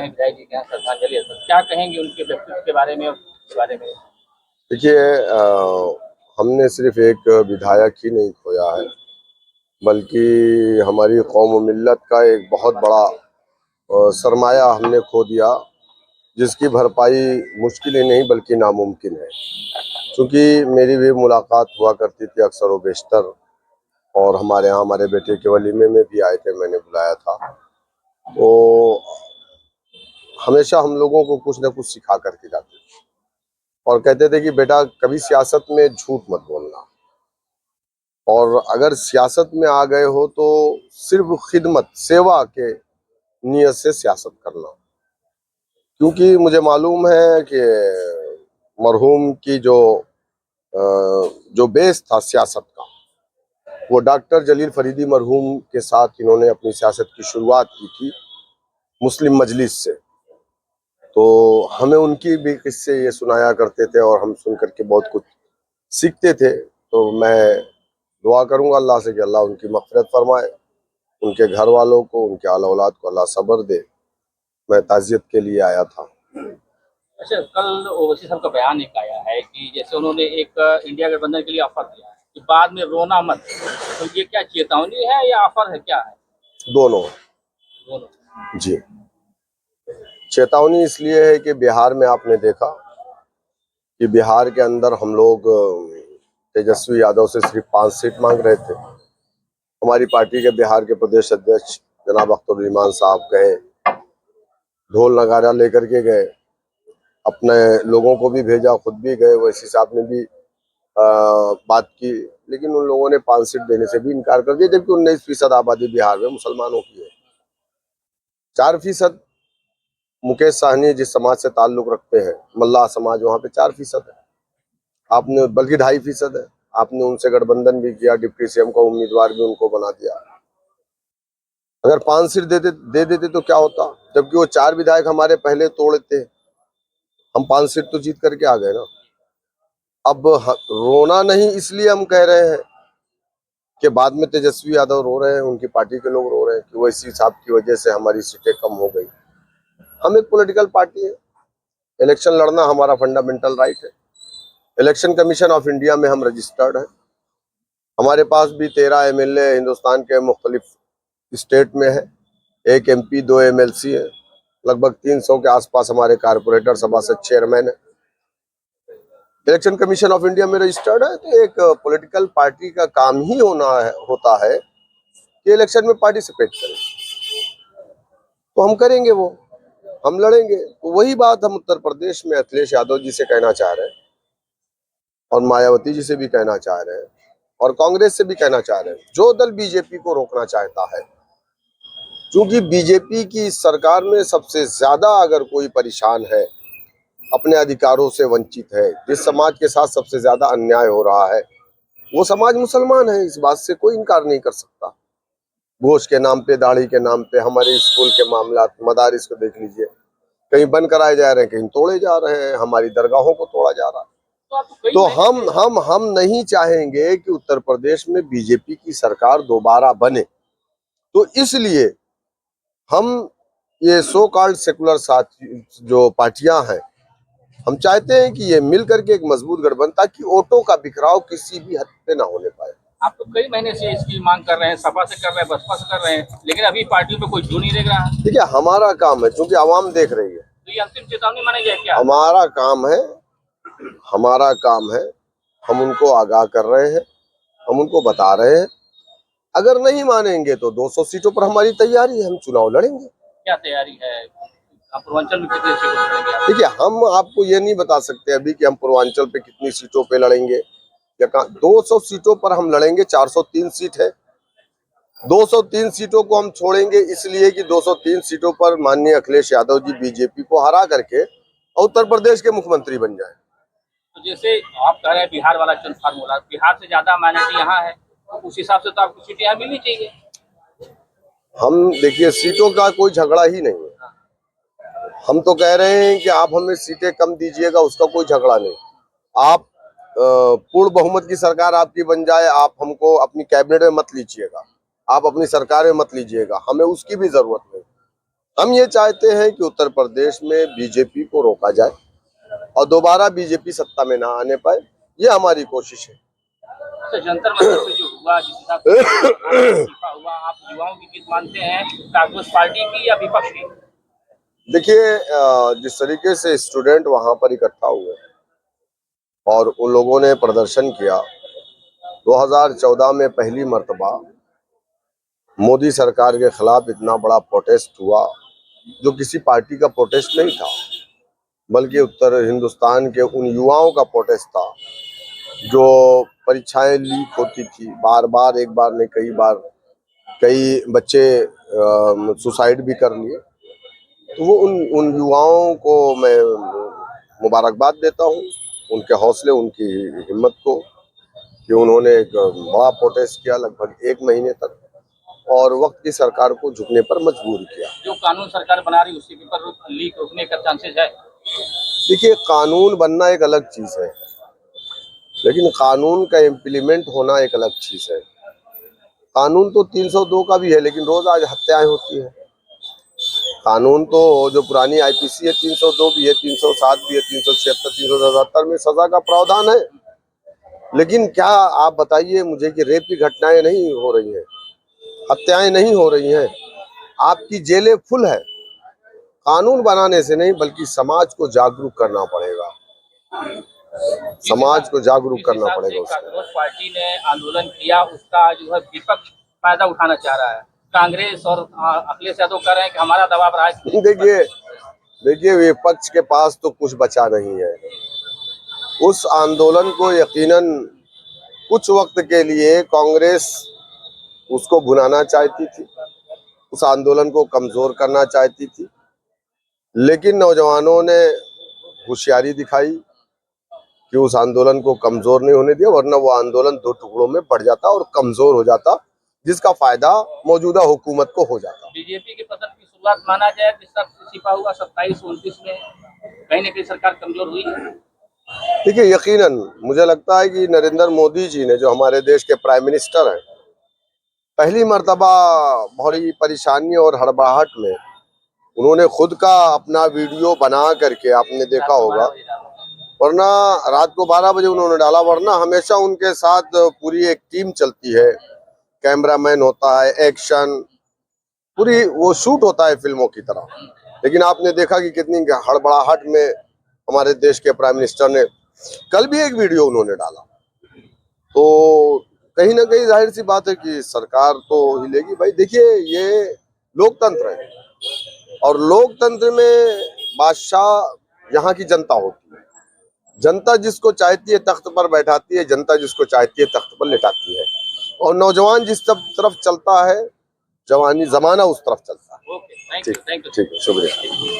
हैं विधायक जी के यहाँ श्रद्धांजलि अर्पित, क्या कहेंगे उनके व्यक्तित्व के बारे में और के बारे में? देखिए, हमने सिर्फ एक विधायक ही नहीं खोया है, बल्कि हमारी कौम व मिल्लत का एक बहुत बड़ा सरमाया हमने खो दिया, जिसकी भरपाई मुश्किल ही नहीं बल्कि नामुमकिन है। क्योंकि मेरी भी मुलाकात हुआ करती थी अक्सर व बेशतर, और हमारे यहाँ हमारे बेटे के वलीमे में भी आए थे, मैंने बुलाया था। तो हमेशा हम लोगों को कुछ न कुछ सिखा करके जाते थे और कहते थे कि बेटा, कभी सियासत में झूठ मत बोलना, और अगर सियासत में आ गए हो तो सिर्फ खिदमत सेवा के नियत से सियासत करना। क्योंकि मुझे मालूम है कि मरहूम की जो बेस था सियासत का, वो डॉक्टर जलील फरीदी मरहूम के साथ इन्होंने अपनी सियासत की शुरुआत की थी मुस्लिम मजलिस से। तो हमें उनकी भी किस्से ये सुनाया करते थे और हम सुन करके बहुत कुछ सीखते थे। तो मैं दुआ करूंगा अल्लाह से कि अल्लाह उनकी मग़फ़िरत फरमाए, उनके घर वालों को, उनके आला औलाद को अल्लाह सब्र दे। मैं ताज़ियत के लिए आया था। अच्छा, कल ओवैसी साहब का बयान एक आया है कि जैसे उन्होंने एक इंडिया गठबंधन के लिए ऑफर दिया है कि बाद में रोना मत, तो ये क्या चेतावनी है या ऑफर है, क्या है? दोनों दोनों जी। चेतावनी इसलिए है कि बिहार में आपने देखा कि बिहार के अंदर हम लोग तेजस्वी यादव से सिर्फ 5 सीट मांग रहे थे। हमारी पार्टी के बिहार के प्रदेश अध्यक्ष जनाब अख्तरुल साहब गए, ढोल नगारा लेकर के गए, अपने लोगों को भी भेजा, खुद भी गए, वैसी साहब ने भी बात की, लेकिन उन लोगों ने 5 सीट देने से भी इनकार कर दिया, जबकि 19% आबादी बिहार में मुसलमानों की है। 4% मुकेश साहनी जिस समाज से ताल्लुक रखते हैं, मल्लाह समाज, वहां पे 4% है। आपने बल्कि 2.5% है। आपने उनसे गठबंधन भी किया, डिप्टी सीएम का उम्मीदवार भी उनको बना दिया। अगर 5 सीट दे देते तो क्या होता, जबकि वो 4 विधायक हमारे पहले तोड़े थे। हम 5 सीट तो जीत करके आ गए ना। अब रोना नहीं इसलिए हम कह रहे हैं कि बाद में तेजस्वी यादव रो रहे हैं, उनकी पार्टी के लोग रो रहे हैं कि वैसी साहब की वजह से हमारी सीटें कम हो गई। हम एक पॉलिटिकल पार्टी है, इलेक्शन लड़ना हमारा फंडामेंटल राइट है। इलेक्शन कमीशन ऑफ इंडिया में हम रजिस्टर्ड है। हमारे पास भी 13 MLA हिंदुस्तान के मुख्तलिफ स्टेट में है, 1 MP, 2 MLC है, लगभग 300 के आसपास हमारे कारपोरेटर सभासद चेयरमैन है। इलेक्शन कमीशन ऑफ इंडिया में रजिस्टर्ड है। तो एक पॉलिटिकल पार्टी का काम ही होता है कि इलेक्शन में पार्टिसिपेट करें। तो हम करेंगे, वो हम लड़ेंगे। तो वही बात हम उत्तर प्रदेश में अखिलेश यादव जी से कहना चाह रहे हैं, और मायावती जी से भी कहना चाह रहे हैं, और कांग्रेस से भी कहना चाह रहे हैं। जो दल बीजेपी को रोकना चाहता है, क्योंकि बीजेपी की सरकार में सबसे ज्यादा अगर कोई परेशान है, अपने अधिकारों से वंचित है, जिस समाज के साथ सबसे ज्यादा अन्याय हो रहा है, वो समाज मुसलमान है। इस बात से कोई इनकार नहीं कर सकता। गोश्त के नाम पे, दाढ़ी के नाम पे, हमारे स्कूल के मामला, मदारिस को देख लीजिए, कहीं बंद कराए जा रहे हैं, कहीं तोड़े जा रहे हैं, हमारी दरगाहों को तोड़ा जा रहा है। तो हम नहीं चाहेंगे कि उत्तर प्रदेश में बीजेपी की सरकार दोबारा बने। तो इसलिए हम ये सो कॉल्ड सेकुलर साथी जो पार्टियां हैं, हम चाहते हैं कि ये मिल करके एक मजबूत गठबंधन, ताकि वोटों का बिखराव किसी भी हद पे ना होने पाए। आप तो कई महीने से इसकी मांग कर रहे हैं, सपा से कर रहे हैं, बसपा से कर रहे हैं, लेकिन अभी पार्टी में कोई जो नहीं देख रहा है। देखिए, हमारा काम है, क्योंकि आवाम देख रही है, तो ये अंतिम चेतावनी मानी जाए क्या? हमारा काम है, हमारा काम है। हम उनको आगाह कर रहे हैं, हम उनको बता रहे हैं। अगर नहीं मानेंगे तो 200 सीटों पर हमारी तैयारी है, हम चुनाव लड़ेंगे। क्या तैयारी है? आप पूर्वांचल में कितनी सीटों पर लड़ेंगे? देखिए, हम आपको ये नहीं बता सकते अभी कि हम पूर्वांचल पे कितनी सीटों पे लड़ेंगे या कहाँ। 200 सीटों पर हम लड़ेंगे। 403 सीट है, 203 सीटों को हम छोड़ेंगे इसलिए कि 203 सीटों पर माननीय अखिलेश यादव जी बीजेपी को हरा करके उत्तर प्रदेश के मुख्यमंत्री बन जाए। तो जैसे आप कह रहे हैं बिहार वाला चुन फार्मूला, बिहार से ज्यादा माइनॉरिटी यहाँ है, तो उस हिसाब से तो आपको सीटें यहाँ मिलनी चाहिए। हम देखिए, सीटों का कोई झगड़ा ही नहीं है। हम तो कह रहे हैं कि आप हमें सीटें कम दीजिएगा, उसका कोई झगड़ा नहीं। आप पूर्ण बहुमत की सरकार आपकी बन जाए, आप हमको अपनी कैबिनेट में मत लीजिएगा, आप अपनी सरकार में मत लीजिएगा, हमें उसकी भी जरूरत नहीं। हम ये चाहते हैं कि उत्तर प्रदेश में बीजेपी को रोका जाए और दोबारा बीजेपी सत्ता में ना आने पाए, ये हमारी कोशिश है। अच्छा, जंतर मंतर पे जो हुआ, जिस हिसाब से इस्तीफा हुआ, आप युवाओं की जीत मानते हैं कांग्रेस पार्टी की या विपक्ष की? देखिए, जिस तरीके से स्टूडेंट वहां पर इकट्ठा हुए और उन लोगों ने प्रदर्शन किया, 2014 में पहली मर्तबा मोदी सरकार के खिलाफ इतना बड़ा प्रोटेस्ट हुआ, जो किसी पार्टी का प्रोटेस्ट नहीं था, बल्कि उत्तर हिंदुस्तान के उन युवाओं का प्रोटेस्ट था जो परीक्षाएं लीक होती थी बार बार, एक बार नहीं कई बार, कई बच्चे सुसाइड भी कर लिए। तो वो उन युवाओं को मैं मुबारकबाद देता हूँ, उनके हौसले, उनकी हिम्मत को, कि उन्होंने एक बड़ा प्रोटेस्ट किया लगभग 1 महीने तक और वक्त की सरकार को झुकने पर मजबूर किया। जो कानून सरकार बना रही है उसके पेपर लीक रोकने का चांसेस है? देखिए, कानून बनना एक अलग चीज है, लेकिन कानून का इम्प्लीमेंट होना एक अलग चीज है। कानून तो 302 का भी है, लेकिन रोज आज हत्याएं होती है। कानून तो जो पुरानी आईपीसी है 302 भी है, 307 भी है, 376, 377 में सजा का प्रावधान है। लेकिन क्या आप बताइए मुझे कि रेप की घटनाएं नहीं हो रही हैं, हत्याएं नहीं हो रही हैं, आपकी जेलें फुल है। कानून बनाने से नहीं, बल्कि समाज को जागरूक करना पड़ेगा, समाज को जागरूक करना पड़ेगा उसको। कांग्रेस पार्टी ने आंदोलन किया, उसका जो है विपक्ष फायदा उठाना चाह रहा है। कांग्रेस और अखिलेश यादव कह रहे हैं कि हमारा दबाव रहा है। देखिए, विपक्ष के पास तो कुछ बचा नहीं है। उस आंदोलन को यकीनन कुछ वक्त के लिए कांग्रेस उसको भुनाना चाहती थी, उस आंदोलन को कमजोर करना चाहती थी, लेकिन नौजवानों ने होशियारी दिखाई कि उस आंदोलन को कमजोर नहीं होने दिया, वरना वो आंदोलन 2 टुकड़ों में बढ़ जाता और कमजोर हो जाता, जिसका फायदा मौजूदा हुकूमत को हो जाता। बीजेपी के पतन की शुरुआत माना जाए, जिस तरह से छिपा हुआ 27-29 में कहीं न कहीं सरकार कमजोर हुई है। देखिए, यकीनन मुझे लगता है कि नरेंद्र मोदी जी ने, जो हमारे देश के प्राइम मिनिस्टर हैं, पहली मर्तबा बड़ी परेशानी और हड़बड़ाहट में उन्होंने खुद का अपना वीडियो बना करके, आपने देखा होगा, वरना रात को 12 बजे उन्होंने डाला, वरना हमेशा उनके साथ पूरी एक टीम चलती है, कैमरामैन होता है, एक्शन, पूरी वो शूट होता है फिल्मों की तरह। लेकिन आपने देखा कि कितनी हड़बड़ाहट में हमारे देश के प्राइम मिनिस्टर ने कल भी एक वीडियो उन्होंने डाला। तो कहीं ना कहीं जाहिर सी बात है कि सरकार तो हिलेगी। भाई देखिए, ये लोकतंत्र है और लोकतंत्र में बादशाह यहाँ की जनता होती है। जनता जिसको चाहती है तख्त पर बैठाती है, जनता जिसको चाहती है तख्त पर लिटाती है, और नौजवान जिस तरफ चलता है, जवानी जमाना उस तरफ चलता है। ओके, थैंक यू, ठीक है, शुक्रिया।